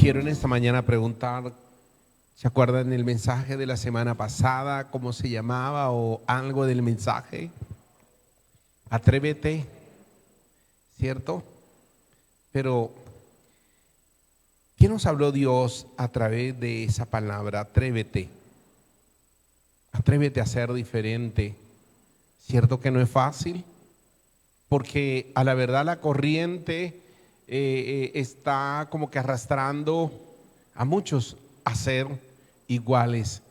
Quiero en esta mañana preguntar, ¿se acuerdan del mensaje de la semana pasada? ¿Cómo se llamaba o algo del mensaje? Atrévete, ¿cierto? Pero, ¿qué nos habló Dios a través de esa palabra? Atrévete. Atrévete a ser diferente. ¿Cierto que no es fácil? Porque a la verdad la corriente está como que arrastrando a muchos a ser iguales.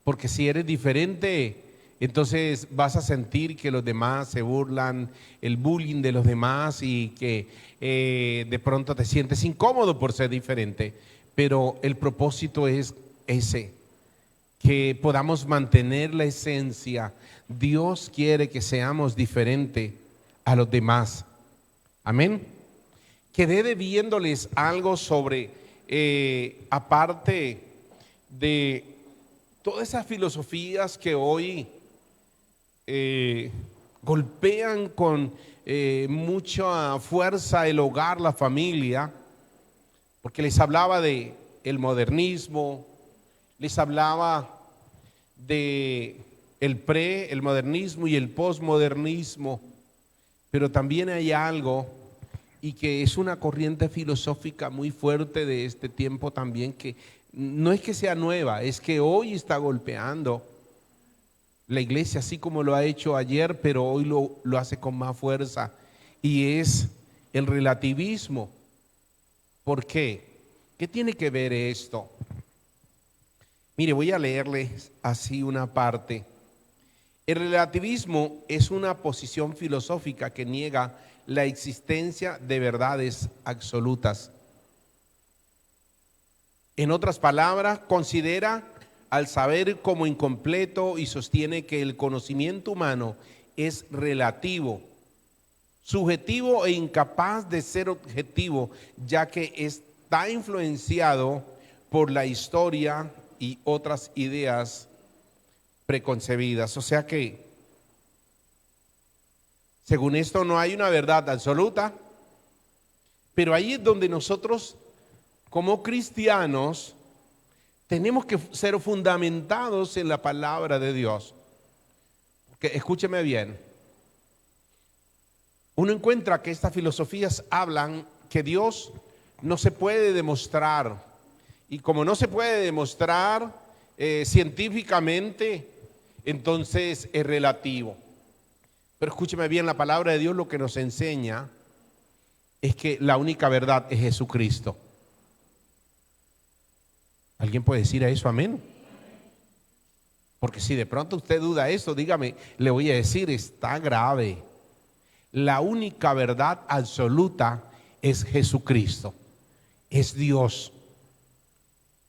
Porque si eres diferente, entonces vas a sentir que los demás se burlan, el bullying de los demás, y que de pronto te sientes incómodo por ser diferente. Pero el propósito es ese, que podamos mantener la esencia. Dios quiere que seamos diferentes a los demás. Amén. Quedé debiéndoles algo sobre, aparte de todas esas filosofías que hoy golpean con mucha fuerza el hogar, la familia, porque les hablaba de el modernismo, les hablaba de el modernismo y el posmodernismo, pero también hay algo, y que es una corriente filosófica muy fuerte de este tiempo también, que no es que sea nueva, es que hoy está golpeando la iglesia así como lo ha hecho ayer, pero hoy lo hace con más fuerza, y es el relativismo. ¿Por qué? ¿Qué tiene que ver esto? Mire, voy a leerles así una parte. El relativismo es una posición filosófica que niega la existencia de verdades absolutas. En otras palabras, considera al saber como incompleto y sostiene que el conocimiento humano es relativo, subjetivo e incapaz de ser objetivo, ya que está influenciado por la historia y otras ideas preconcebidas. O sea que, según esto, no hay una verdad absoluta, pero ahí es donde nosotros, como cristianos, tenemos que ser fundamentados en la palabra de Dios. Porque, escúcheme bien, uno encuentra que estas filosofías hablan que Dios no se puede demostrar, y como no se puede demostrar científicamente, entonces es relativo. Pero escúcheme bien, la palabra de Dios lo que nos enseña es que la única verdad es Jesucristo. ¿Alguien puede decir a eso amén? Porque si de pronto usted duda eso, dígame, le voy a decir, está grave. La única verdad absoluta es Jesucristo, es Dios.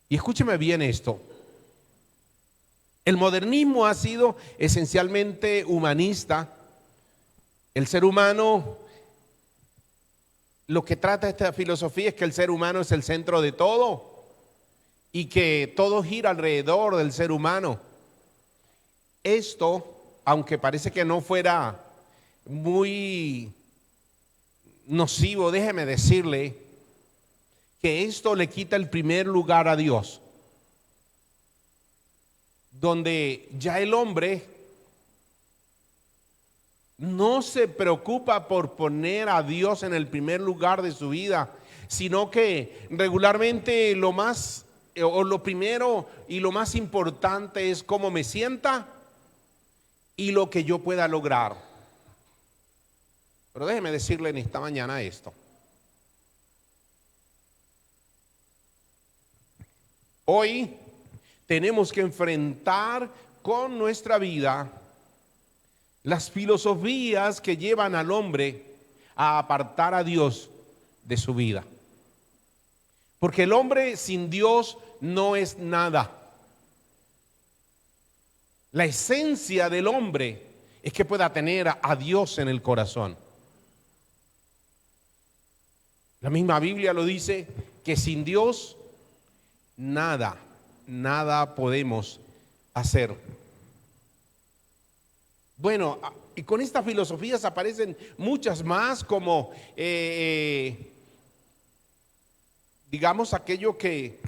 Y escúcheme bien esto. El modernismo ha sido esencialmente humanista. El ser humano, lo que trata esta filosofía es que el ser humano es el centro de todo y que todo gira alrededor del ser humano. Esto, aunque parece que no fuera muy nocivo, déjeme decirle que esto le quita el primer lugar a Dios, donde ya el hombre no se preocupa por poner a Dios en el primer lugar de su vida, sino que regularmente lo más o lo primero y lo más importante es cómo me sienta y lo que yo pueda lograr. Pero déjeme decirle en esta mañana esto. Hoy tenemos que enfrentar con nuestra vida las filosofías que llevan al hombre a apartar a Dios de su vida. Porque el hombre sin Dios no es nada. La esencia del hombre es que pueda tener a Dios en el corazón. La misma Biblia lo dice, que sin Dios nada podemos hacer. Bueno, y con estas filosofías aparecen muchas más, como digamos, aquello que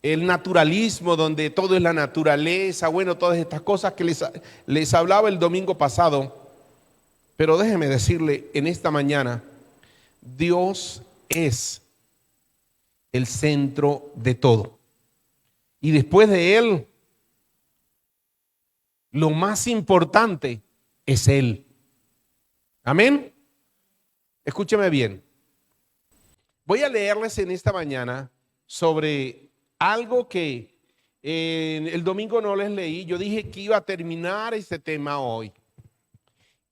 el naturalismo, donde todo es la naturaleza, bueno, todas estas cosas que les hablaba el domingo pasado. Pero déjeme decirle en esta mañana, Dios es el centro de todo. Y después de Él, lo más importante es Él. Amén. Escúcheme bien. Voy a leerles en esta mañana sobre algo que el domingo no les leí. Yo dije que iba a terminar este tema hoy.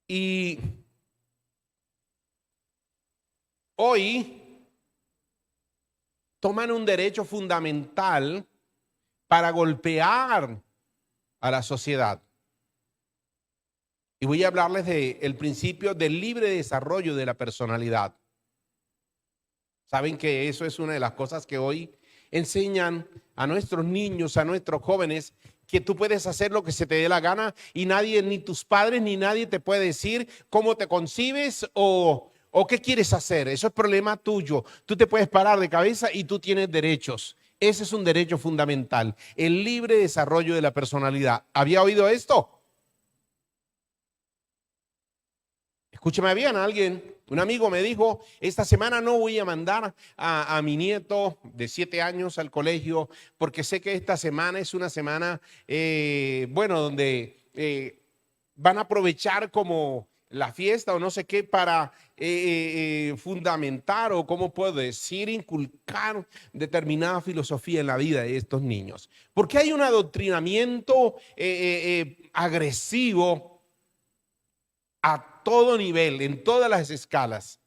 Y hoy toman un derecho fundamental para golpear a la sociedad. Y voy a hablarles del principio del libre desarrollo de la personalidad. Saben que eso es una de las cosas que hoy enseñan a nuestros niños, a nuestros jóvenes, que tú puedes hacer lo que se te dé la gana y nadie, ni tus padres, ni nadie te puede decir cómo te concibes o qué quieres hacer. Eso es problema tuyo. Tú te puedes parar de cabeza y tú tienes derechos. Ese es un derecho fundamental, el libre desarrollo de la personalidad. ¿Había oído esto? Escúcheme bien, un amigo me dijo, esta semana no voy a mandar a mi nieto de 7 años al colegio porque sé que esta semana es una semana, donde van a aprovechar como la fiesta o no sé qué para fundamentar o cómo puedo decir, inculcar determinada filosofía en la vida de estos niños. Porque hay un adoctrinamiento agresivo a todo nivel, en todas las escalas.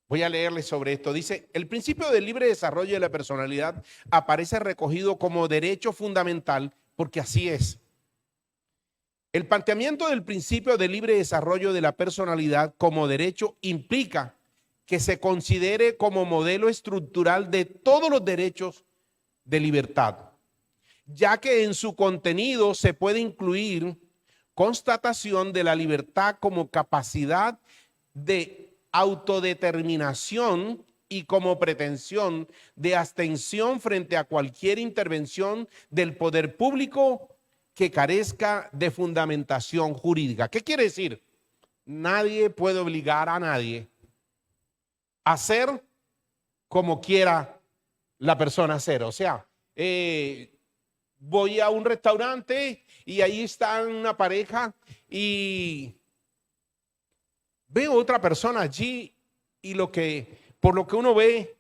Voy a leerles sobre esto. Dice, el principio del libre desarrollo de la personalidad aparece recogido como derecho fundamental porque así es. El planteamiento del principio del libre desarrollo de la personalidad como derecho implica que se considere como modelo estructural de todos los derechos de libertad, ya que en su contenido se puede incluir constatación de la libertad como capacidad de autodeterminación y como pretensión de abstención frente a cualquier intervención del poder público que carezca de fundamentación jurídica. ¿Qué quiere decir? Nadie puede obligar a nadie a hacer como quiera la persona hacer. O sea, voy a un restaurante y ahí está una pareja y veo otra persona allí y por lo que uno ve,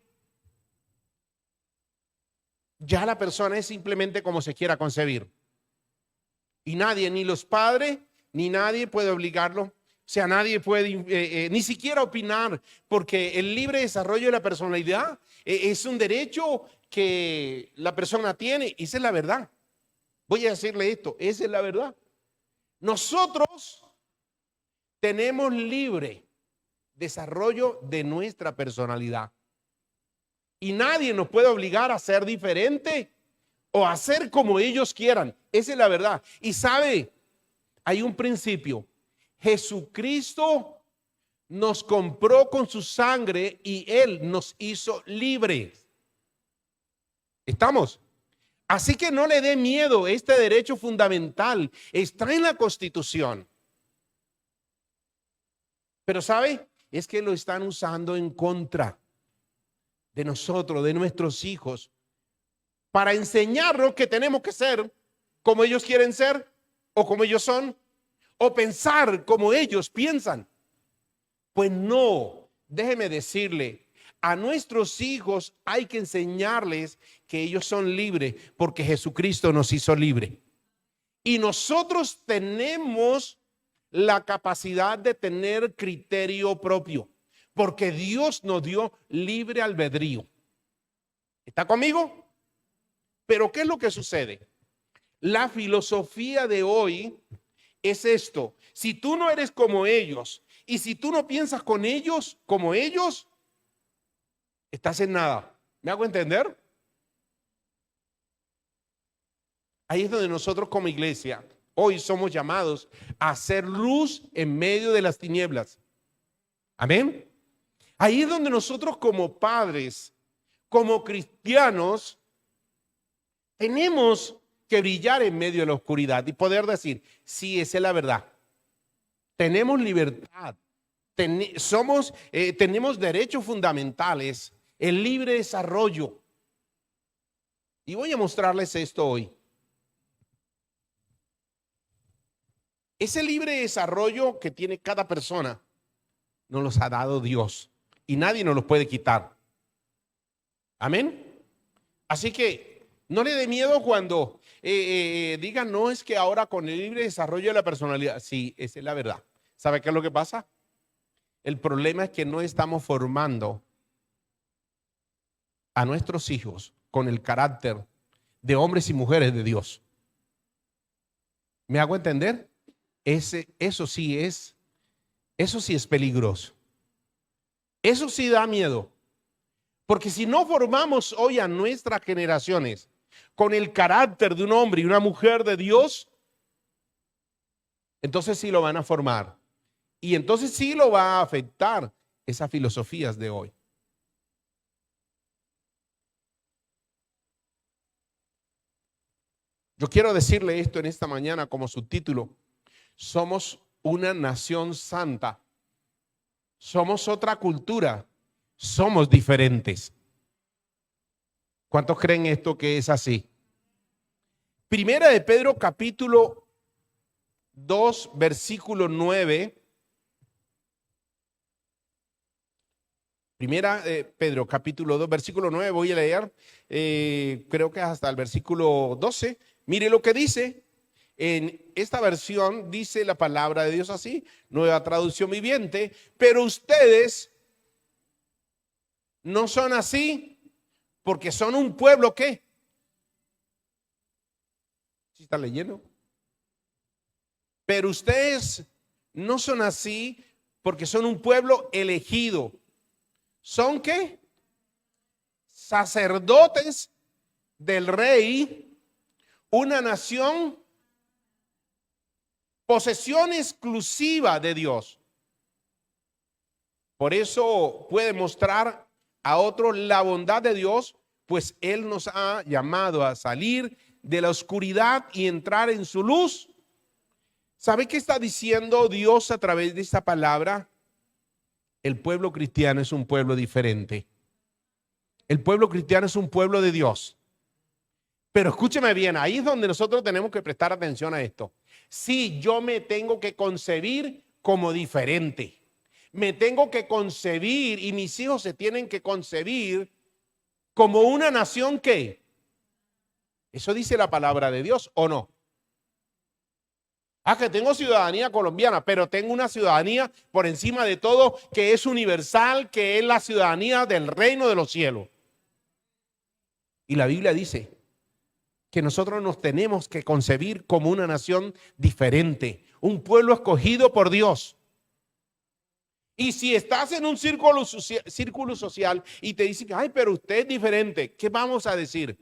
ya la persona es simplemente como se quiera concebir. Y nadie, ni los padres, ni nadie puede obligarlo. O sea, nadie puede ni siquiera opinar, porque el libre desarrollo de la personalidad es un derecho que la persona tiene. Y esa es la verdad. Voy a decirle esto, esa es la verdad. Nosotros tenemos libre desarrollo de nuestra personalidad. Y nadie nos puede obligar a ser diferente o a ser como ellos quieran. Esa es la verdad. Y sabe, hay un principio. Jesucristo nos compró con su sangre y Él nos hizo libres. ¿Estamos? Así que no le dé miedo, este derecho fundamental está en la Constitución. Pero ¿sabe? Es que lo están usando en contra de nosotros, de nuestros hijos, para enseñarnos que tenemos que ser como ellos quieren ser o como ellos son, o pensar como ellos piensan. Pues no, déjeme decirle, a nuestros hijos hay que enseñarles que ellos son libres porque Jesucristo nos hizo libres. Y nosotros tenemos la capacidad de tener criterio propio porque Dios nos dio libre albedrío. ¿Está conmigo? Pero ¿qué es lo que sucede? La filosofía de hoy es esto. Si tú no eres como ellos y si tú no piensas con ellos como ellos, estás en nada. ¿Me hago entender? Ahí es donde nosotros como iglesia hoy somos llamados a hacer luz en medio de las tinieblas. Amén. Ahí es donde nosotros como padres, como cristianos, tenemos que brillar en medio de la oscuridad y poder decir, sí, esa es la verdad. Tenemos libertad, tenemos derechos fundamentales, el libre desarrollo. Y voy a mostrarles esto hoy. Ese libre desarrollo que tiene cada persona nos los ha dado Dios y nadie nos los puede quitar. Amén. Así que no le dé miedo cuando digan, no, es que ahora con el libre desarrollo de la personalidad. Sí, esa es la verdad. ¿Sabe qué es lo que pasa? El problema es que no estamos formando a nuestros hijos con el carácter de hombres y mujeres de Dios. ¿Me hago entender? Eso sí es peligroso. Eso sí da miedo. Porque si no formamos hoy a nuestras generaciones con el carácter de un hombre y una mujer de Dios, entonces sí lo van a formar. Y entonces sí lo va a afectar esas filosofías de hoy. Yo quiero decirle esto en esta mañana como subtítulo. Somos una nación santa. Somos otra cultura. Somos diferentes. ¿Cuántos creen esto que es así? Primera de Pedro capítulo 2 versículo 9. Primera de Pedro capítulo 2 versículo 9. Voy a leer, creo que hasta el versículo 12. Mire lo que dice. En esta versión dice la palabra de Dios así, nueva traducción viviente, pero ustedes no son así porque son un pueblo que, ¿sí está leyendo? Pero ustedes no son así porque son un pueblo elegido. ¿Son qué? Sacerdotes del rey, una nación, posesión exclusiva de Dios. Por eso puede mostrar a otros la bondad de Dios, pues Él nos ha llamado a salir de la oscuridad y entrar en su luz. ¿Sabe qué está diciendo Dios a través de esta palabra? El pueblo cristiano es un pueblo diferente. El pueblo cristiano es un pueblo de Dios. Pero escúcheme bien, ahí es donde nosotros tenemos que prestar atención a esto. Sí, yo me tengo que concebir como diferente. Me tengo que concebir y mis hijos se tienen que concebir como una nación que, eso dice la palabra de Dios, ¿o no? Que tengo ciudadanía colombiana, pero tengo una ciudadanía por encima de todo que es universal, que es la ciudadanía del reino de los cielos. Y la Biblia dice que nosotros nos tenemos que concebir como una nación diferente, un pueblo escogido por Dios. Y si estás en un círculo social y te dicen, ay, pero usted es diferente, ¿qué vamos a decir?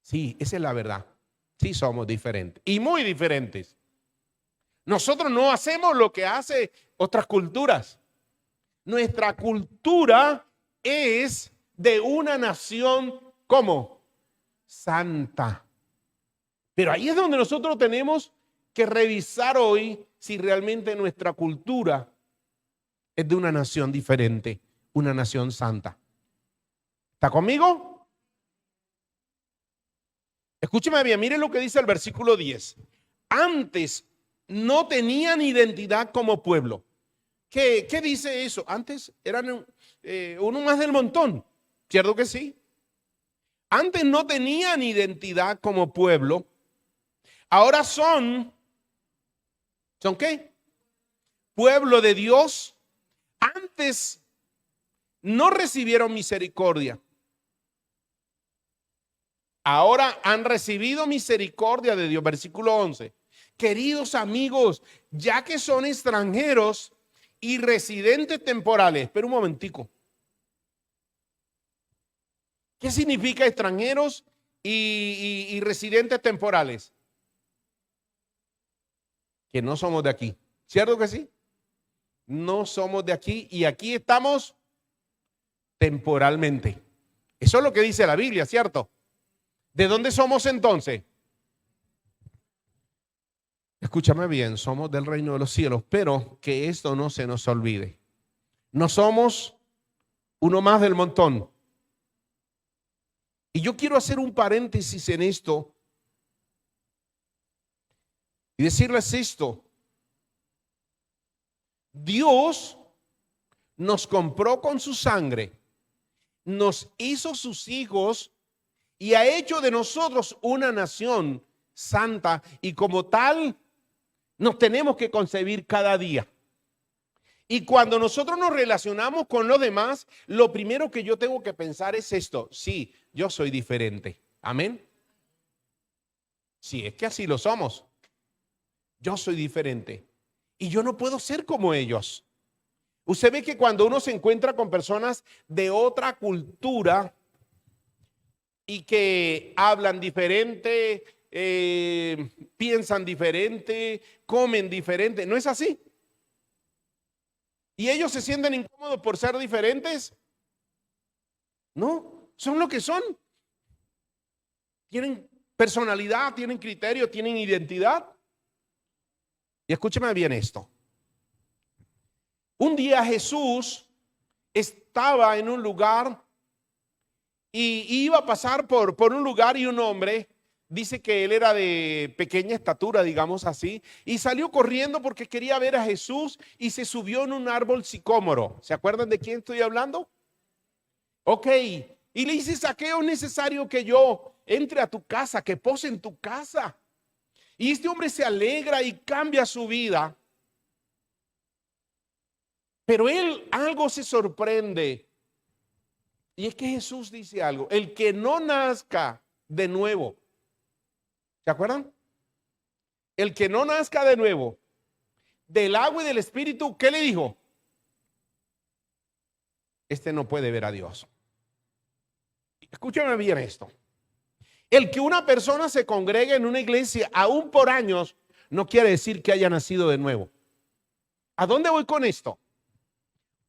Sí, esa es la verdad. Sí somos diferentes y muy diferentes. Nosotros no hacemos lo que hacen otras culturas. Nuestra cultura es de una nación como santa. Pero ahí es donde nosotros tenemos que revisar hoy si realmente nuestra cultura es de una nación diferente, una nación santa. ¿Está conmigo? Escúcheme bien, mire lo que dice el versículo 10. Antes no tenían identidad como pueblo. ¿Qué dice eso? Antes eran uno más del montón, ¿cierto que sí? Antes no tenían identidad como pueblo. Ahora ¿son qué? Pueblo de Dios. Antes no recibieron misericordia. Ahora han recibido misericordia de Dios. Versículo 11. Queridos amigos, ya que son extranjeros y residentes temporales. Espera un momentico. ¿Qué significa extranjeros y residentes temporales? Que no somos de aquí. ¿Cierto que sí? No somos de aquí y aquí estamos temporalmente. Eso es lo que dice la Biblia, ¿cierto? ¿De dónde somos entonces? Escúchame bien, somos del reino de los cielos, pero que esto no se nos olvide. No somos uno más del montón. Y yo quiero hacer un paréntesis en esto y decirles esto. Dios nos compró con su sangre, nos hizo sus hijos y ha hecho de nosotros una nación santa, y como tal nos tenemos que concebir cada día. Y cuando nosotros nos relacionamos con los demás, lo primero que yo tengo que pensar es esto: sí, yo soy diferente. Amén. Sí, es que así lo somos. Yo soy diferente y yo no puedo ser como ellos. Usted ve que cuando uno se encuentra con personas de otra cultura y que hablan diferente, piensan diferente, comen diferente, ¿no es así? ¿Y ellos se sienten incómodos por ser diferentes? No, son lo que son. Tienen personalidad, tienen criterio, tienen identidad. Y escúcheme bien esto. Un día Jesús estaba en un lugar y iba a pasar por un lugar, y un hombre, dice que él era de pequeña estatura, digamos así, y salió corriendo porque quería ver a Jesús y se subió en un árbol sicómoro. ¿Se acuerdan de quién estoy hablando? Ok, y le dice: Zaqueo, es necesario que yo entre a tu casa, que pose en tu casa. Y este hombre se alegra y cambia su vida. Pero él algo se sorprende. Y es que Jesús dice algo: el que no nazca de nuevo. ¿Se acuerdan? El que no nazca de nuevo del agua y del espíritu, ¿qué le dijo? Este no puede ver a Dios. Escúchame bien esto. El que una persona se congregue en una iglesia aún por años no quiere decir que haya nacido de nuevo. ¿A dónde voy con esto?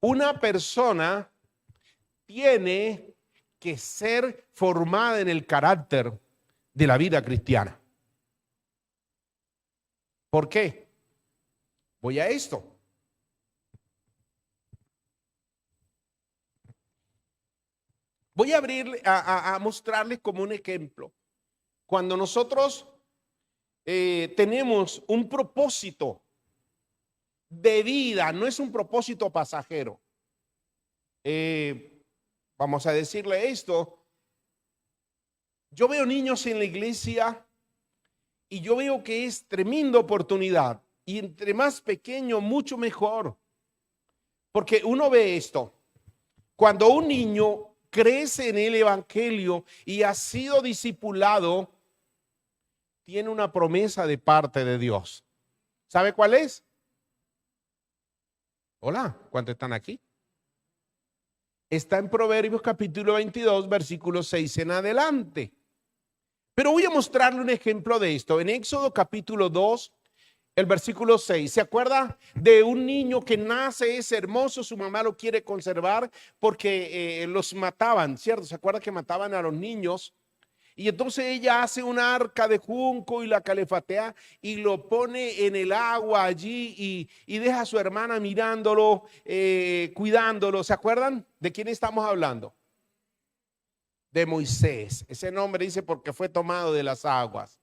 Una persona tiene que ser formada en el carácter de la vida cristiana. ¿Por qué? Voy a esto. Voy a abrir, a mostrarles como un ejemplo. Cuando nosotros tenemos un propósito de vida, no es un propósito pasajero. Vamos a decirle esto. Yo veo niños en la iglesia y yo veo que es tremenda oportunidad. Y entre más pequeño, mucho mejor. Porque uno ve esto. Cuando un niño crece en el evangelio y ha sido discipulado, tiene una promesa de parte de Dios. ¿Sabe cuál es? Hola, ¿cuántos están aquí? Está en Proverbios capítulo 22, versículo 6 en adelante. Pero voy a mostrarle un ejemplo de esto. En Éxodo capítulo 2, el versículo 6. ¿Se acuerda de un niño que nace, es hermoso, su mamá lo quiere conservar porque los mataban, ¿cierto? ¿Se acuerda que mataban a los niños? Y entonces ella hace un arca de junco y la calefatea y lo pone en el agua allí y deja a su hermana mirándolo, cuidándolo. ¿Se acuerdan de quién estamos hablando? De Moisés. Ese nombre dice porque fue tomado de las aguas.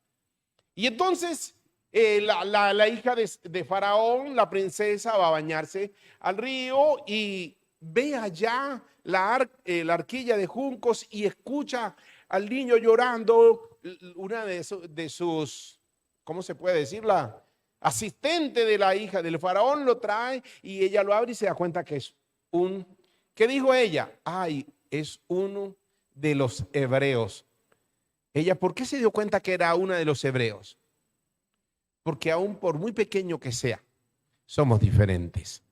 Y entonces la hija de Faraón, la princesa, va a bañarse al río y ve allá la arquilla de juncos y escucha al niño llorando. Una de sus, ¿cómo se puede decir? La asistente de la hija del faraón lo trae y ella lo abre y se da cuenta que es ¿qué dijo ella? Ay, es uno de los hebreos. Ella, ¿por qué se dio cuenta que era una de los hebreos? Porque aún por muy pequeño que sea, somos diferentes.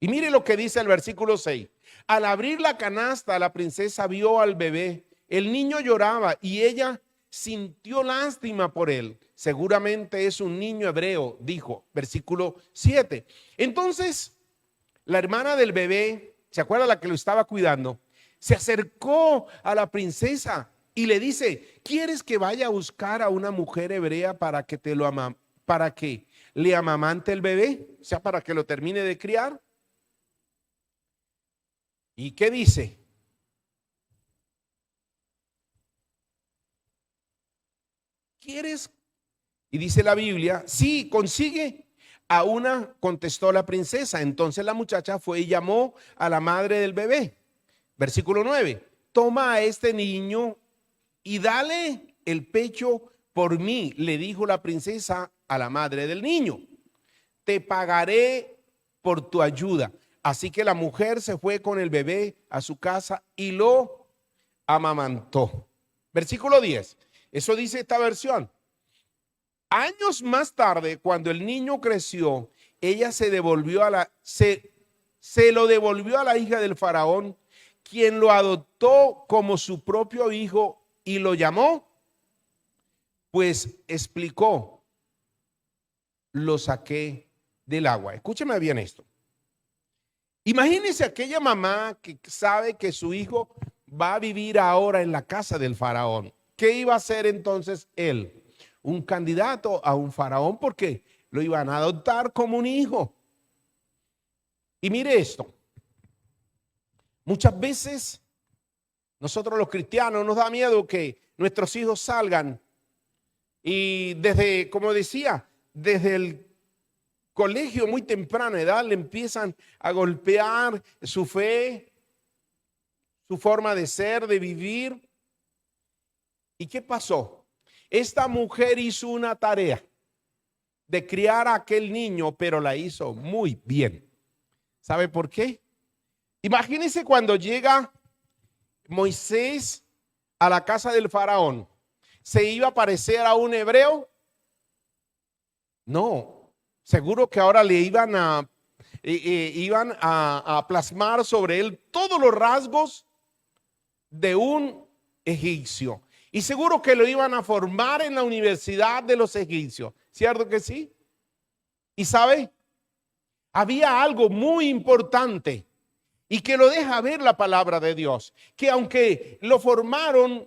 Y mire lo que dice el versículo 6. Al abrir la canasta, la princesa vio al bebé. El niño lloraba y ella sintió lástima por él. Seguramente es un niño hebreo, dijo, versículo 7. Entonces la hermana del bebé, ¿se acuerda la que lo estaba cuidando? Se acercó a la princesa y le dice, ¿quieres que vaya a buscar a una mujer hebrea para que para que le amamante el bebé? O sea, para que lo termine de criar. ¿Y qué dice? ¿Quieres? Y dice la Biblia, sí, consigue a una, contestó la princesa. Entonces la muchacha fue y llamó a la madre del bebé. Versículo 9, toma a este niño y dale el pecho por mí, le dijo la princesa a la madre del niño. Te pagaré por tu ayuda. Así que la mujer se fue con el bebé a su casa y lo amamantó. Versículo 10, eso dice esta versión. Años más tarde, cuando el niño creció, ella se lo devolvió a la hija del faraón, quien lo adoptó como su propio hijo y lo llamó, pues explicó, lo saqué del agua. Escúcheme bien esto. Imagínese aquella mamá que sabe que su hijo va a vivir ahora en la casa del faraón. ¿Qué iba a hacer entonces él? Un candidato a un faraón porque lo iban a adoptar como un hijo. Y mire esto. Muchas veces nosotros los cristianos nos da miedo que nuestros hijos salgan y desde, como decía, desde el colegio muy temprana edad le empiezan a golpear su fe, su forma de ser, de vivir. ¿Y qué pasó? Esta mujer hizo una tarea de criar a aquel niño, pero la hizo muy bien. ¿Sabe por qué? Imagínense cuando llega Moisés a la casa del faraón, ¿se iba a parecer a un hebreo? No, seguro que ahora le iban a plasmar sobre él todos los rasgos de un egipcio. Y seguro que lo iban a formar en la universidad de los egipcios, ¿cierto que sí? Y sabe, había algo muy importante y que lo deja ver la palabra de Dios, que aunque lo formaron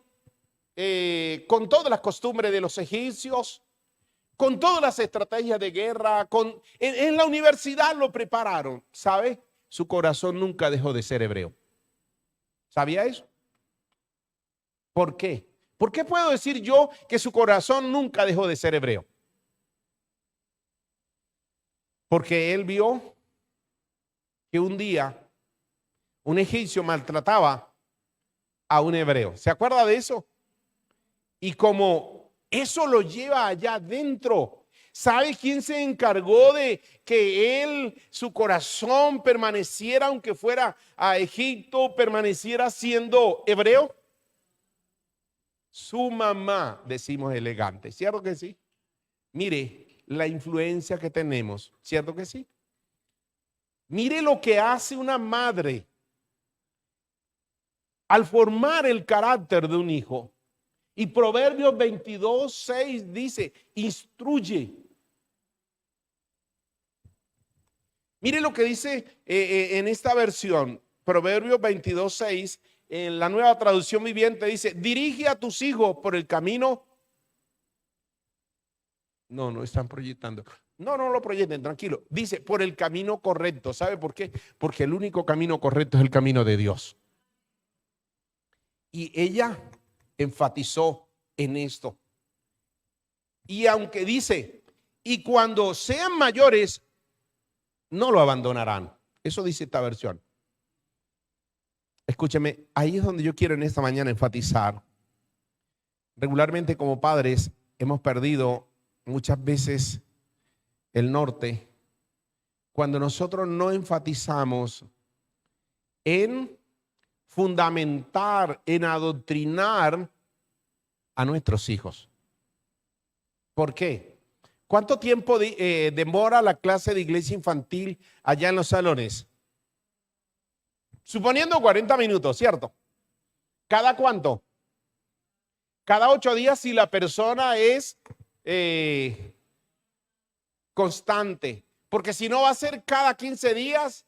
con todas las costumbres de los egipcios, con todas las estrategias de guerra, en la universidad lo prepararon, ¿sabe? Su corazón nunca dejó de ser hebreo. ¿Sabía eso? ¿Por qué? ¿Por qué puedo decir yo que su corazón nunca dejó de ser hebreo? Porque él vio que un día un egipcio maltrataba a un hebreo. ¿Se acuerda de eso? Y como eso lo lleva allá adentro, ¿sabe quién se encargó de que él, su corazón permaneciera, aunque fuera a Egipto, permaneciera siendo hebreo? Su mamá, decimos elegante, ¿cierto que sí? Mire la influencia que tenemos, ¿cierto que sí? Mire lo que hace una madre al formar el carácter de un hijo. Y Proverbios 22:6 dice, instruye. Mire lo que dice en esta versión, Proverbios 22:6, en la Nueva Traducción Viviente dice, dirige a tus hijos por el camino. No están proyectando. No lo proyecten, tranquilo. Dice, por el camino correcto. ¿Sabe por qué? Porque el único camino correcto es el camino de Dios. Y ella enfatizó en esto. Y aunque dice, y cuando sean mayores, no lo abandonarán. Eso dice esta versión. Escúcheme, ahí es donde yo quiero en esta mañana enfatizar. Regularmente como padres hemos perdido muchas veces el norte cuando nosotros no enfatizamos en fundamentar, en adoctrinar a nuestros hijos. ¿Por qué? ¿Cuánto tiempo demora la clase de iglesia infantil allá en los salones? Suponiendo 40 minutos, ¿cierto? ¿Cada cuánto? Cada 8 días si la persona es constante. Porque si no va a ser cada 15 días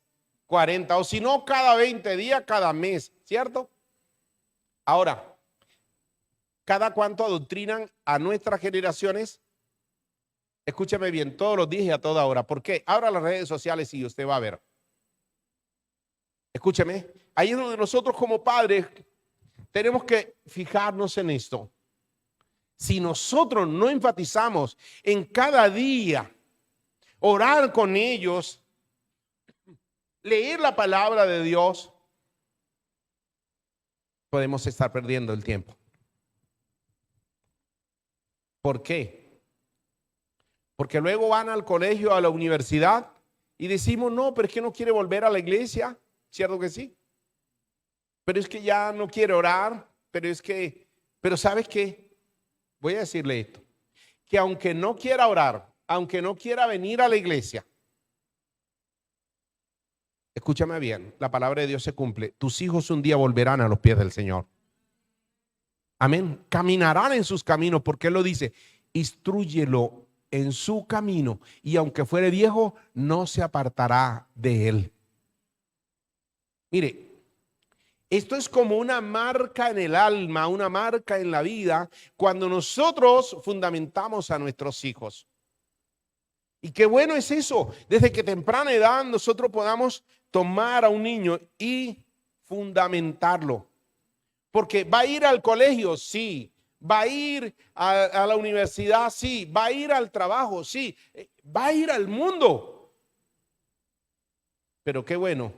40, o si no, cada 20 días, cada mes, ¿cierto? Ahora, ¿cada cuánto adoctrinan a nuestras generaciones? Escúcheme bien, todos los días y a toda hora. ¿Por qué? Abra las redes sociales y usted va a ver. Escúcheme, ahí es donde nosotros como padres tenemos que fijarnos en esto. Si nosotros no enfatizamos en cada día, orar con ellos, leer la palabra de Dios, podemos estar perdiendo el tiempo. ¿Por qué? Porque luego van al colegio, a la universidad y decimos, no, pero es que no quiere volver a la iglesia. ¿Cierto que sí? Pero es que ya no quiere orar, pero ¿sabes qué? Voy a decirle esto, que aunque no quiera orar, aunque no quiera venir a la iglesia, escúchame bien, la palabra de Dios se cumple. Tus hijos un día volverán a los pies del Señor. Amén. Caminarán en sus caminos, porque Él lo dice, instrúyelo en su camino y aunque fuere viejo, no se apartará de él. Mire, esto es como una marca en el alma, una marca en la vida, cuando nosotros fundamentamos a nuestros hijos. Y qué bueno es eso, desde que temprana edad nosotros podamos tomar a un niño y fundamentarlo. Porque va a ir al colegio, sí. Va a ir a la universidad, sí. Va a ir al trabajo, sí. Va a ir al mundo. Pero qué bueno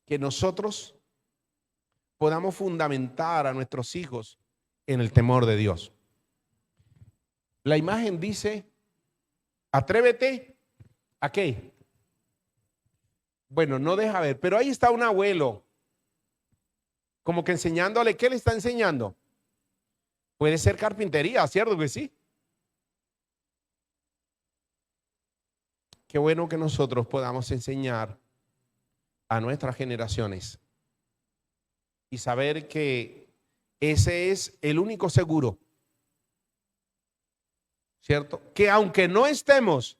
que nosotros podamos fundamentar a nuestros hijos en el temor de Dios. La imagen dice, atrévete, ¿a qué? Bueno, no deja ver, pero ahí está un abuelo, como que enseñándole, ¿qué le está enseñando? Puede ser carpintería, ¿cierto que sí? Qué bueno que nosotros podamos enseñar a nuestras generaciones y saber que ese es el único seguro, ¿cierto? Que aunque no estemos,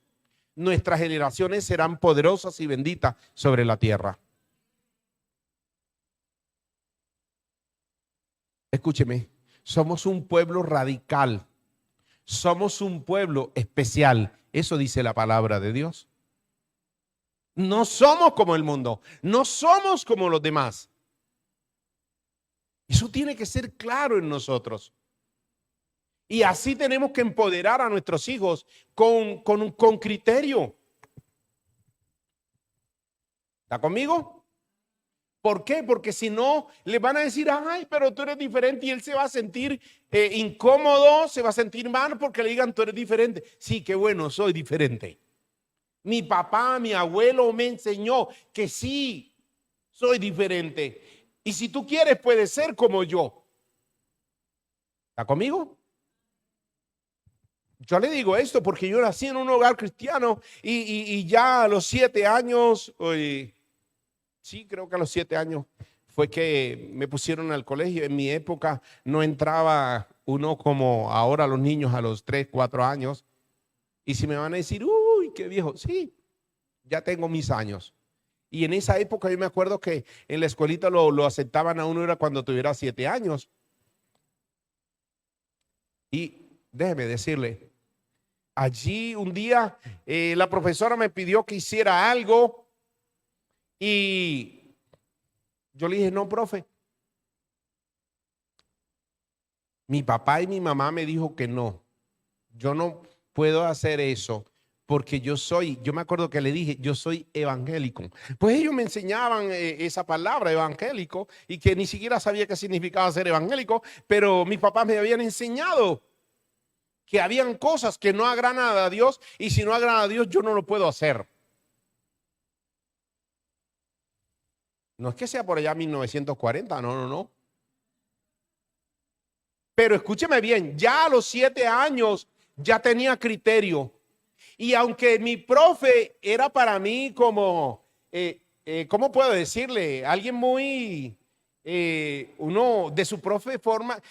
nuestras generaciones serán poderosas y benditas sobre la tierra. Escúcheme, somos un pueblo radical, somos un pueblo especial, eso dice la palabra de Dios. No somos como el mundo, no somos como los demás. Eso tiene que ser claro en nosotros. Y así tenemos que empoderar a nuestros hijos con criterio. ¿Está conmigo? ¿Por qué? Porque si no, le van a decir, ay, pero tú eres diferente, y él se va a sentir incómodo, se va a sentir mal porque le digan, tú eres diferente. Sí, qué bueno, soy diferente. Mi papá, mi abuelo me enseñó que sí, soy diferente. Y si tú quieres, puedes ser como yo. ¿Está conmigo? Yo le digo esto porque yo nací en un hogar cristiano y ya a los 7 años, sí, creo que a los 7 años fue que me pusieron al colegio. En mi época no entraba uno como ahora los niños a los 3, 4 años. Y si me van a decir, uy, qué viejo, sí, ya tengo mis años. Y en esa época yo me acuerdo que en la escuelita lo aceptaban a uno era cuando tuviera 7 años. Y déjeme decirle, allí un día la profesora me pidió que hiciera algo y yo le dije, no, profe. Mi papá y mi mamá me dijo que no, yo no puedo hacer eso porque yo me acuerdo que le dije, yo soy evangélico. Pues ellos me enseñaban esa palabra, evangélico, y que ni siquiera sabía qué significaba ser evangélico, pero mis papás me habían enseñado que habían cosas que no agradan a Dios y si no agradan a Dios yo no lo puedo hacer. No es que sea por allá 1940, no. Pero escúcheme bien, ya a los 7 años ya tenía criterio. Y aunque mi profe era para mí como, ¿cómo puedo decirle? Alguien muy, uno de su profe forma,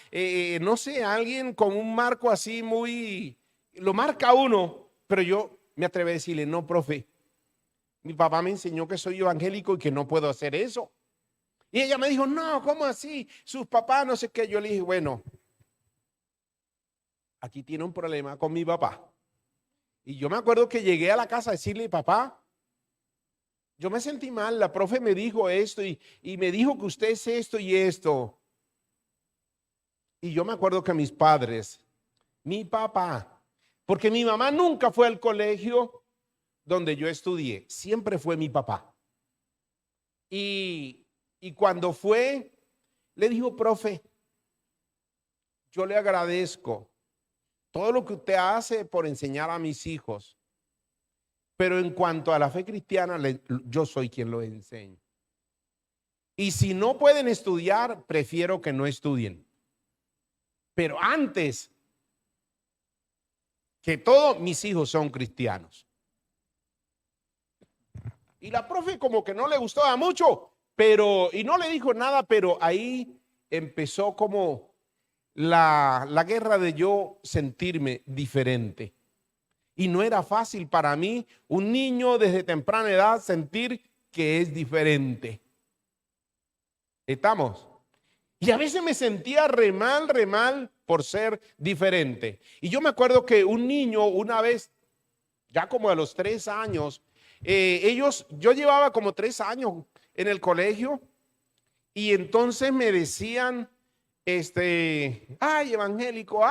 no sé, alguien con un marco así muy, lo marca uno, pero yo me atreví a decirle, no, profe, Mi papá me enseñó que soy evangélico y que no puedo hacer eso. Y ella me dijo, no, ¿cómo así? Sus papás, no sé qué. Yo le dije, bueno, aquí tiene un problema con mi papá. Y yo me acuerdo que llegué a la casa a decirle, papá, yo me sentí mal, la profe me dijo esto y me dijo que usted es esto y esto. Y yo me acuerdo que mis padres, mi papá, porque mi mamá nunca fue al colegio donde yo estudié, siempre fue mi papá. Y cuando fue, le dijo, profe, yo le agradezco todo lo que usted hace por enseñar a mis hijos. Pero en cuanto a la fe cristiana, yo soy quien lo enseña. Y si no pueden estudiar, prefiero que no estudien. Pero antes que todo, mis hijos son cristianos. Y la profe como que no le gustaba mucho, y no le dijo nada, pero ahí empezó como la guerra de yo sentirme diferente. Y no era fácil para mí, un niño desde temprana edad, sentir que es diferente. ¿Estamos? Y a veces me sentía re mal por ser diferente. Y yo me acuerdo que un niño una vez, ya como a los 3 años, yo llevaba como 3 años en el colegio y entonces me decían, ay, evangélico,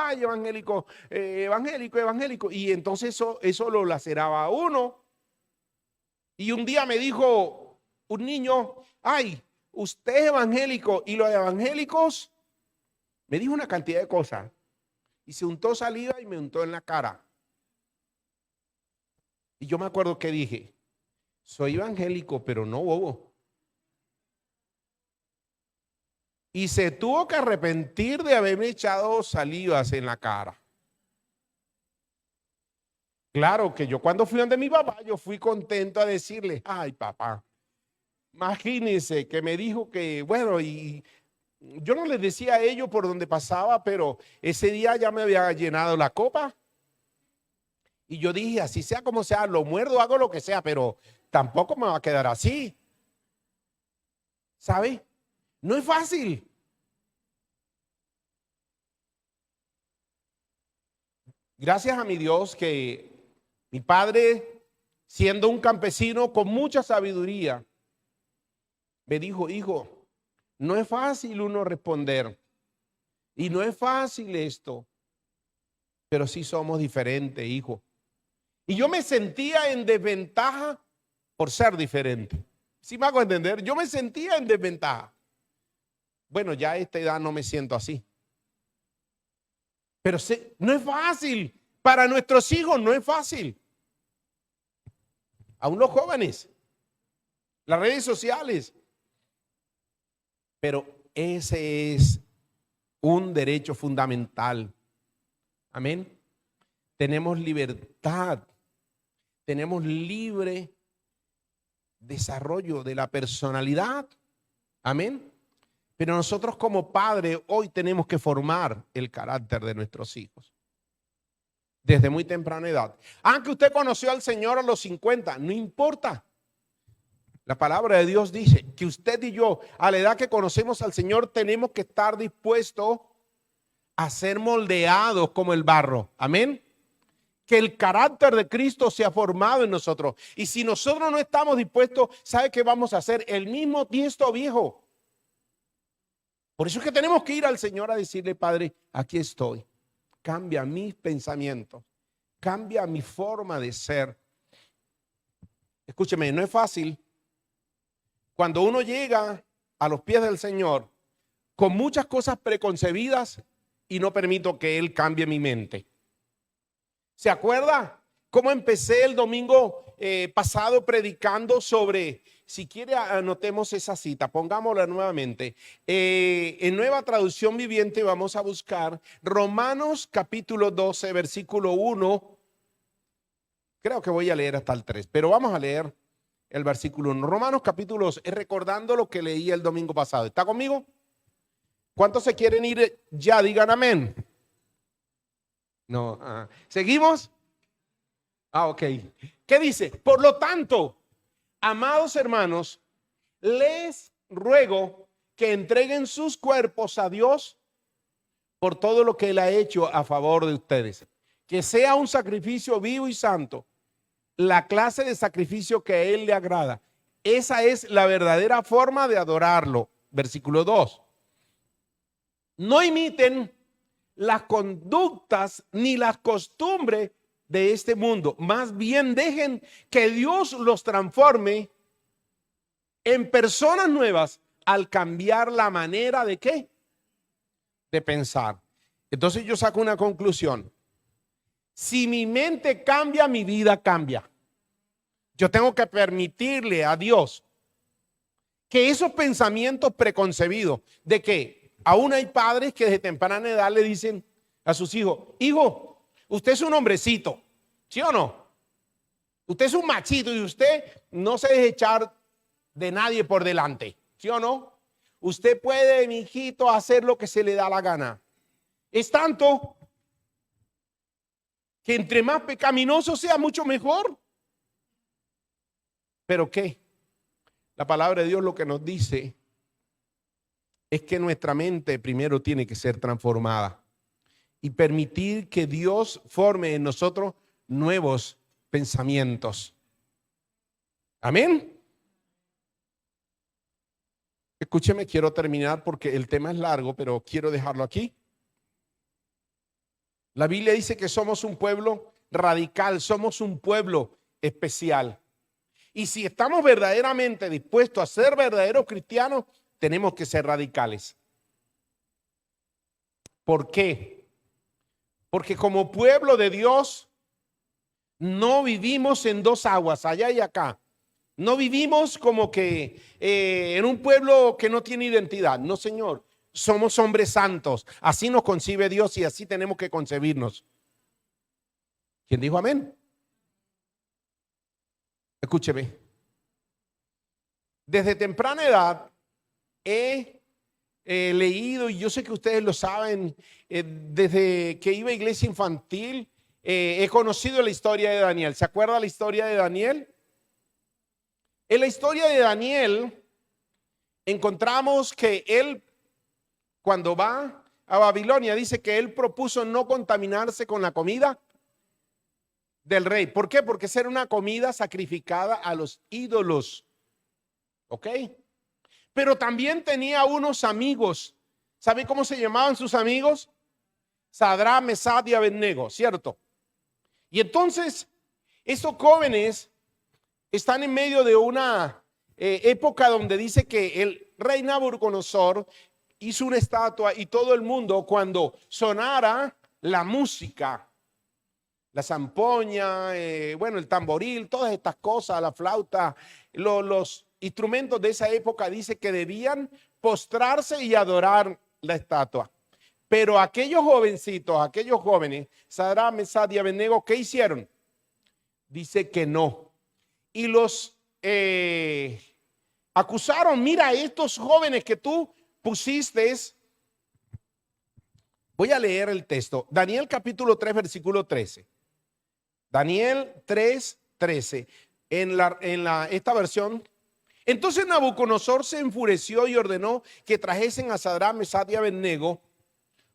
evangélico. Y entonces eso lo laceraba a uno. Y un día me dijo un niño, ay, usted es evangélico. Y los evangélicos, me dijo una cantidad de cosas. Y se untó saliva y me untó en la cara. Y yo me acuerdo que dije, soy evangélico, pero no bobo. Y se tuvo que arrepentir de haberme echado salivas en la cara. Claro que yo cuando fui donde mi papá, yo fui contento a decirle, ay papá, imagínense que me dijo que, bueno, y yo no les decía a ellos por donde pasaba, pero ese día ya me había llenado la copa. Y yo dije, así sea como sea, lo muerdo, hago lo que sea, pero tampoco me va a quedar así. ¿Sabe? No es fácil. Gracias a mi Dios que mi padre, siendo un campesino con mucha sabiduría, me dijo, hijo, no es fácil uno responder y no es fácil esto, pero sí somos diferentes, hijo. Y yo me sentía en desventaja por ser diferente. ¿Sí me hago entender? Yo me sentía en desventaja. Bueno, ya a esta edad no me siento así. Pero no es fácil. Para nuestros hijos no es fácil. Aún los jóvenes, las redes sociales. Pero ese es un derecho fundamental. Amén. Tenemos libertad. Tenemos libre desarrollo de la personalidad. Amén. Pero nosotros como padres hoy tenemos que formar el carácter de nuestros hijos. Desde muy temprana edad. Aunque usted conoció al Señor a los 50, no importa. La palabra de Dios dice que usted y yo, a la edad que conocemos al Señor, tenemos que estar dispuestos a ser moldeados como el barro. Amén. Que el carácter de Cristo se ha formado en nosotros. Y si nosotros no estamos dispuestos, ¿sabe qué vamos a hacer? El mismo tiesto viejo. Por eso es que tenemos que ir al Señor a decirle, Padre, aquí estoy. Cambia mis pensamientos. Cambia mi forma de ser. Escúcheme, no es fácil. Cuando uno llega a los pies del Señor con muchas cosas preconcebidas y no permito que Él cambie mi mente. ¿Se acuerda cómo empecé el domingo pasado predicando sobre, si quiere anotemos esa cita, pongámosla nuevamente, en Nueva Traducción Viviente vamos a buscar Romanos capítulo 12, versículo 1, creo que voy a leer hasta el 3, pero vamos a leer el versículo 1. Romanos capítulo 2, recordando lo que leí el domingo pasado. ¿Está conmigo? ¿Cuántos se quieren ir ya? Digan amén. No, ¿seguimos? Ok. ¿Qué dice? Por lo tanto, Amados hermanos, les ruego que entreguen sus cuerpos a Dios por todo lo que Él ha hecho a favor de ustedes. Que sea un sacrificio vivo y santo, la clase de sacrificio que a Él le agrada. Esa es la verdadera forma de adorarlo. Versículo 2. No imiten las conductas ni las costumbres de este mundo. Más bien dejen que Dios los transforme en personas nuevas al cambiar la manera de ¿qué? De pensar. Entonces yo saco una conclusión. Si mi mente cambia, mi vida cambia. Yo tengo que permitirle a Dios que esos pensamientos preconcebidos de que aún hay padres que desde temprana edad le dicen a sus hijos: hijo, usted es un hombrecito, ¿sí o no? Usted es un machito y usted no se deje echar de nadie por delante, ¿sí o no? Usted puede, mi hijito, hacer lo que se le da la gana. Es tanto que entre más pecaminoso sea, mucho mejor. ¿Pero qué? La palabra de Dios lo que nos dice es que nuestra mente primero tiene que ser transformada y permitir que Dios forme en nosotros nuevos pensamientos. Amén. Escúcheme, quiero terminar porque el tema es largo, pero quiero dejarlo aquí. La Biblia dice que somos un pueblo radical, somos un pueblo especial. Y si estamos verdaderamente dispuestos a ser verdaderos cristianos, tenemos que ser radicales. ¿Por qué? Porque como pueblo de Dios no vivimos en dos aguas, allá y acá. No vivimos como que en un pueblo que no tiene identidad. No, Señor. Somos hombres santos. Así nos concibe Dios y así tenemos que concebirnos. ¿Quién dijo amén? Escúcheme. Desde temprana edad he leído, y yo sé que ustedes lo saben, desde que iba a iglesia infantil, he conocido la historia de Daniel. ¿Se acuerda la historia de Daniel? En la historia de Daniel encontramos que él, cuando va a Babilonia, dice que él propuso no contaminarse con la comida del rey. ¿Por qué? Porque esa era una comida sacrificada a los ídolos. ¿Ok? Pero también tenía unos amigos. ¿Sabe cómo se llamaban sus amigos? Sadrach, Mesach y Abednego, ¿cierto? Y entonces, estos jóvenes están en medio de una época donde dice que el rey Nabucodonosor hizo una estatua y todo el mundo, cuando sonara la música, la zampoña, bueno, el tamboril, todas estas cosas, la flauta, los instrumentos de esa época, dice que debían postrarse y adorar la estatua. Pero aquellos jovencitos, aquellos jóvenes, Sadrach, Mesach y Abednego, ¿qué hicieron? Dice que no. Y los acusaron: mira, estos jóvenes que tú pusiste. Voy a leer el texto. Daniel capítulo 3, versículo 13. Daniel 3, 13. En esta versión. Entonces Nabucodonosor se enfureció y ordenó que trajesen a Sadrach, Mesach y Abednego.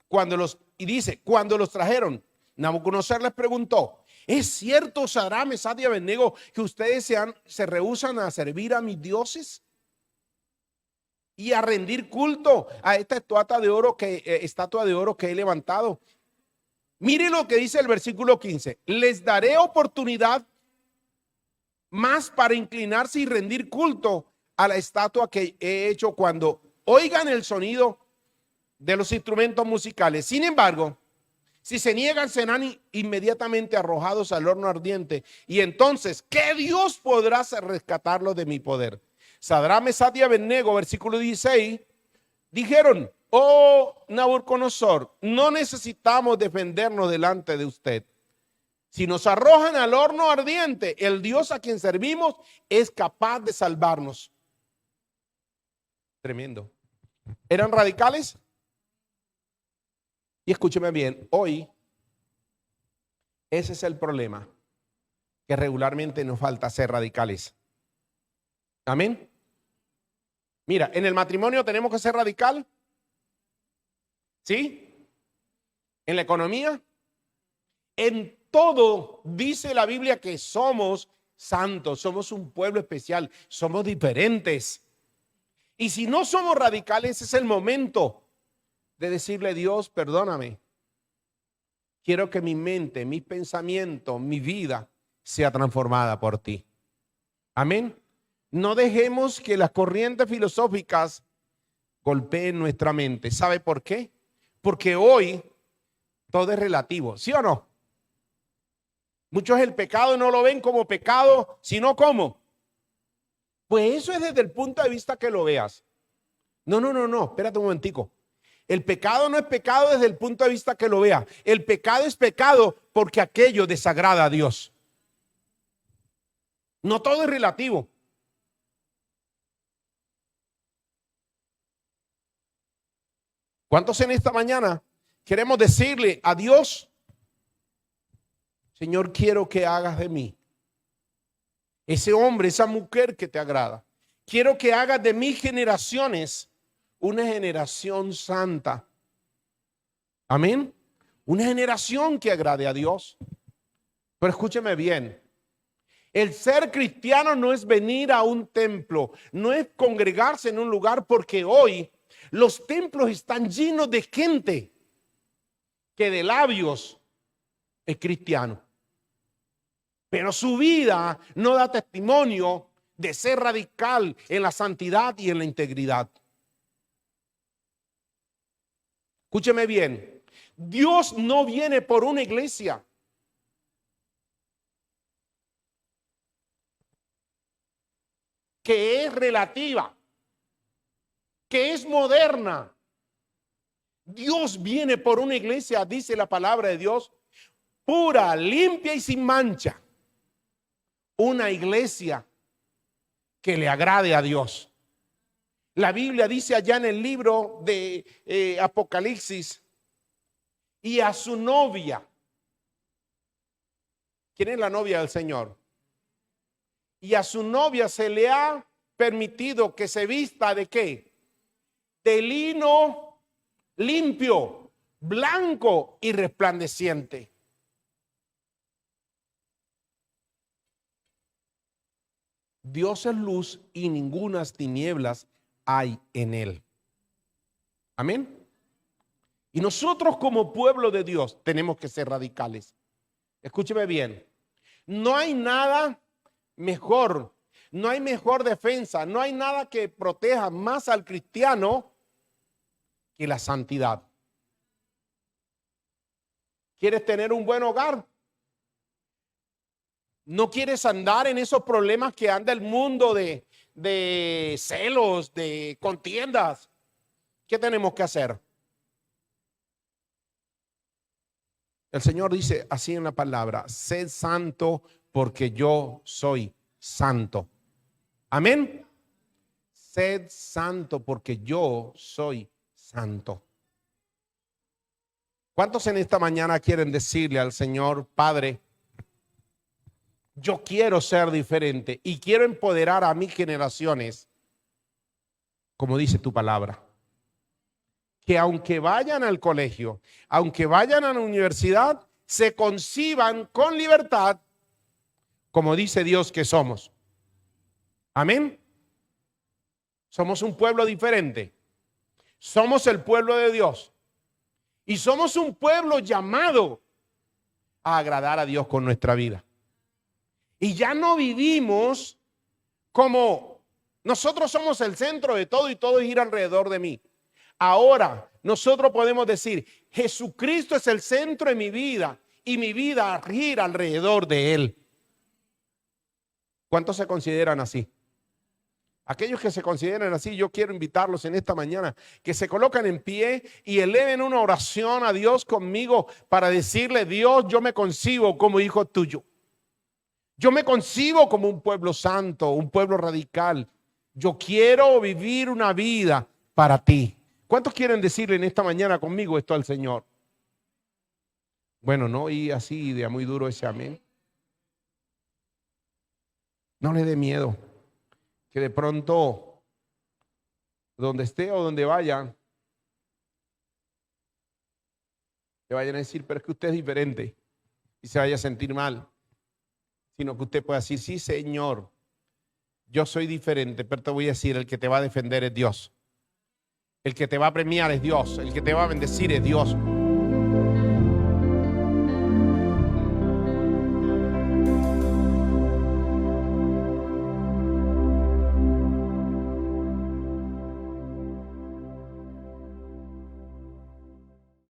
Cuando los trajeron, Nabucodonosor les preguntó: ¿es cierto, Sadrach, Mesach y Abednego, que ustedes se rehúsan a servir a mis dioses y a rendir culto a esta estatua de oro que he levantado? Mire lo que dice el versículo 15: les daré oportunidad más para inclinarse y rendir culto a la estatua que he hecho cuando oigan el sonido de los instrumentos musicales. Sin embargo, si se niegan, serán inmediatamente arrojados al horno ardiente. Y entonces, ¿qué Dios podrá rescatarlos de mi poder? Sadrach, Mesach y Abednego, versículo 16, dijeron: oh Nabucodonosor, no necesitamos defendernos delante de usted. Si nos arrojan al horno ardiente, el Dios a quien servimos es capaz de salvarnos. Tremendo. ¿Eran radicales? Y escúcheme bien, hoy ese es el problema, que regularmente nos falta ser radicales. Amén. Mira, en el matrimonio tenemos que ser radical. ¿Sí? En la economía. En todo dice la Biblia que somos santos, somos un pueblo especial, somos diferentes. Y si no somos radicales, es el momento de decirle a Dios, perdóname. Quiero que mi mente, mi pensamiento, mi vida sea transformada por ti. Amén. No dejemos que las corrientes filosóficas golpeen nuestra mente. ¿Sabe por qué? Porque hoy todo es relativo, ¿sí o no? Muchos el pecado no lo ven como pecado, sino como. Pues eso es desde el punto de vista que lo veas. No, espérate un momentico. El pecado no es pecado desde el punto de vista que lo vea. El pecado es pecado porque aquello desagrada a Dios. No todo es relativo. ¿Cuántos en esta mañana queremos decirle a Dios, Señor, quiero que hagas de mí ese hombre, esa mujer que te agrada? Quiero que hagas de mis generaciones una generación santa. Amén. Una generación que agrade a Dios. Pero escúcheme bien. El ser cristiano no es venir a un templo, no es congregarse en un lugar, porque hoy los templos están llenos de gente que de labios es cristiano, pero su vida no da testimonio de ser radical en la santidad y en la integridad. Escúcheme bien, Dios no viene por una iglesia. Que es relativa, que es moderna. Dios viene por una iglesia, dice la palabra de Dios, pura, limpia y sin mancha. Una iglesia que le agrade a Dios. La Biblia dice allá en el libro de Apocalipsis, y a su novia. ¿Quién es la novia del Señor? Y a su novia se le ha permitido que se vista ¿de qué? De lino limpio, blanco y resplandeciente. Dios es luz y ningunas tinieblas hay en él. Amén. Y nosotros como pueblo de Dios tenemos que ser radicales. Escúcheme bien. No hay nada mejor, no hay mejor defensa, no hay nada que proteja más al cristiano que la santidad. ¿Quieres tener un buen hogar? ¿No quieres andar en esos problemas que anda el mundo de celos, de contiendas? ¿Qué tenemos que hacer? El Señor dice así en la palabra: sed santo porque yo soy santo. Amén. Sed santo porque yo soy santo. ¿Cuántos en esta mañana quieren decirle al Señor, Padre, yo quiero ser diferente y quiero empoderar a mis generaciones, como dice tu palabra? Que aunque vayan al colegio, aunque vayan a la universidad, se conciban con libertad, como dice Dios que somos. Amén. Somos un pueblo diferente. Somos el pueblo de Dios. Y somos un pueblo llamado a agradar a Dios con nuestra vida. Y ya no vivimos como nosotros somos el centro de todo y todo gira alrededor de mí. Ahora nosotros podemos decir, Jesucristo es el centro de mi vida y mi vida gira alrededor de Él. ¿Cuántos se consideran así? Aquellos que se consideran así, yo quiero invitarlos en esta mañana que se colocan en pie y eleven una oración a Dios conmigo para decirle: Dios, yo me concibo como hijo tuyo. Yo me concibo como un pueblo santo, un pueblo radical. Yo quiero vivir una vida para ti. ¿Cuántos quieren decirle en esta mañana conmigo esto al Señor? Bueno, no oí así de muy duro ese amén. No le dé miedo. que de pronto, donde esté o donde vaya, le vayan a decir, pero es que usted es diferente, y se vaya a sentir mal, sino que usted pueda decir, sí, Señor, yo soy diferente, pero te voy a decir, el que te va a defender es Dios. El que te va a premiar es Dios. El que te va a bendecir es Dios.